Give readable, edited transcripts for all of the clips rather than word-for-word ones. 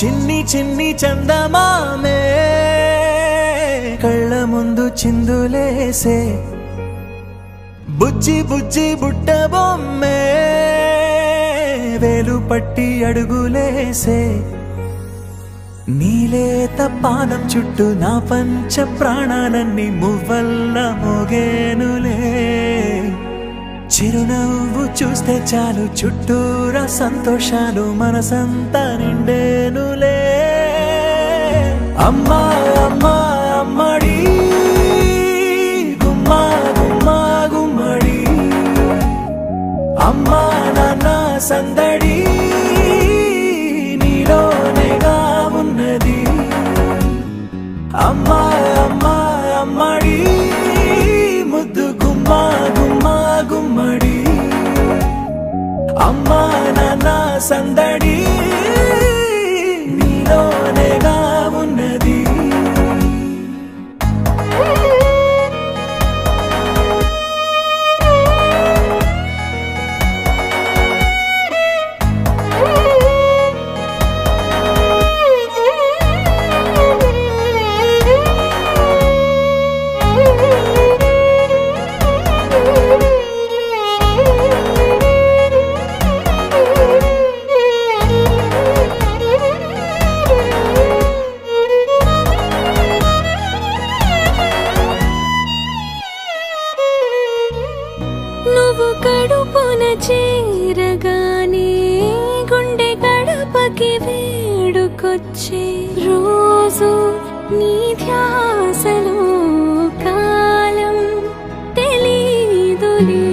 చిన్ని చిన్ని చందమామే కళ్ళ ముందు చిందులేసే బుజ్జి బుజ్జి బుట్ట బొమ్మే వేలు పట్టి అడుగులేసే నీలేత పానం చుట్టూ నా పంచ ప్రాణాలన్నీ మువ్వల్ల మోగేనులే చిరునవ్వు చూస్తే చాలు చుట్టూరా సంతోషాలు మనసంతా నిండేనులే అమ్మా అమ్మా అమ్మడి గుమ్మా గుమ్మా గుమ్మడి అమ్మా నాన్న సందడి నీలోనేగా ఉన్నది అమ్మా అమ్మా అమ్మడి ముద్దు గుమ్మా గుమ్మా గుమ్మడి అమ్మా నాన్న సందడి నీలోనేగా ఉన్నది కడుపున చేరగానే గుండె గడపకి వేడుకొచ్చే రోజు నీ ధ్యాసలో కాలం తెలీదులే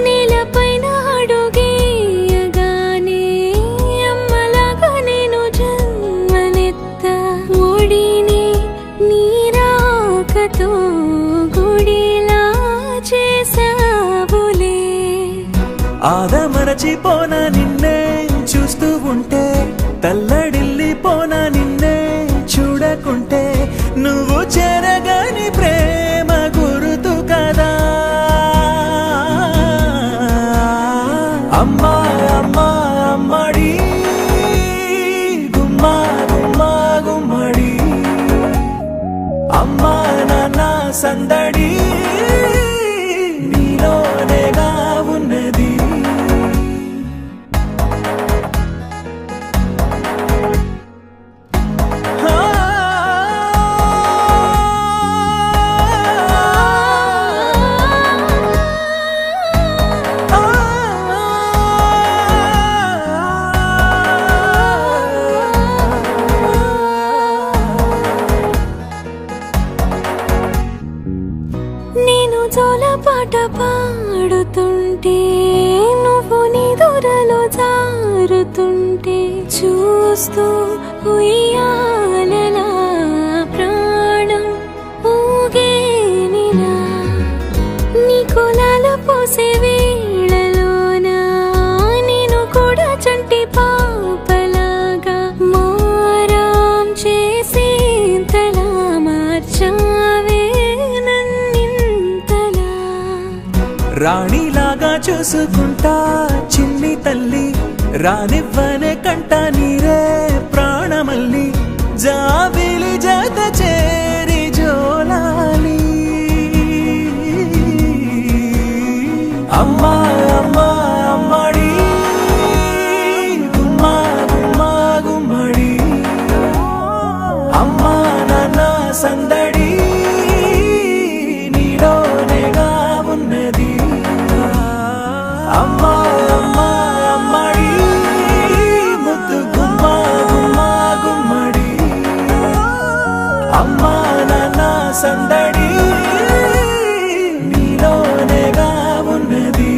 నేలపైన అడుగేయగానే అమ్మలాగా నేను జన్మనెత్త ఒడిని నీ రాకతో గుడిలా చేసా ఆదమరచిపోనా నిన్నే చూస్తూ ఉంటే తల్లడిల్లిపోనా నిన్నే చూడకుంటే నువ్వు చెరగని ప్రేమ గురుతు కదా అమ్మా అమ్మా అమ్మడి గుమ్మా గుమ్మా గుమ్మడి అమ్మా నాన్న సందడి నీలోనేగా ఉన్నది నేను జోలపాట పాడుతుంటే నువ్వు నీ దూరలో జారుతుంటే చూస్తూ ఉయ్యాలలా ప్రాణం ఊగేనిలా నీ కులాల పోసే వేళలోనా నేను కూడా చంటి పాపలాగా మారాం చేసేంతలా మార్చావే రాణిలాగా చూసుకుంటా చిన్ని తల్లి రానివ్వనే కంట నీరే ప్రాణమల్లి జాబిలి జత చేరి జోలాలి అమ్మా అమ్మా అమ్మడి గుమ్మా గుమ్మా గుమ్మడి అమ్మా నాన్న సందడి నీలోనేగా ఉన్నది అమ్మా అమ్మా అమ్మడి ముద్దు గుమ్మా గుమ్మా గుమ్మడి అమ్మా నాన్న సందడి నీలోనేగా ఉన్నది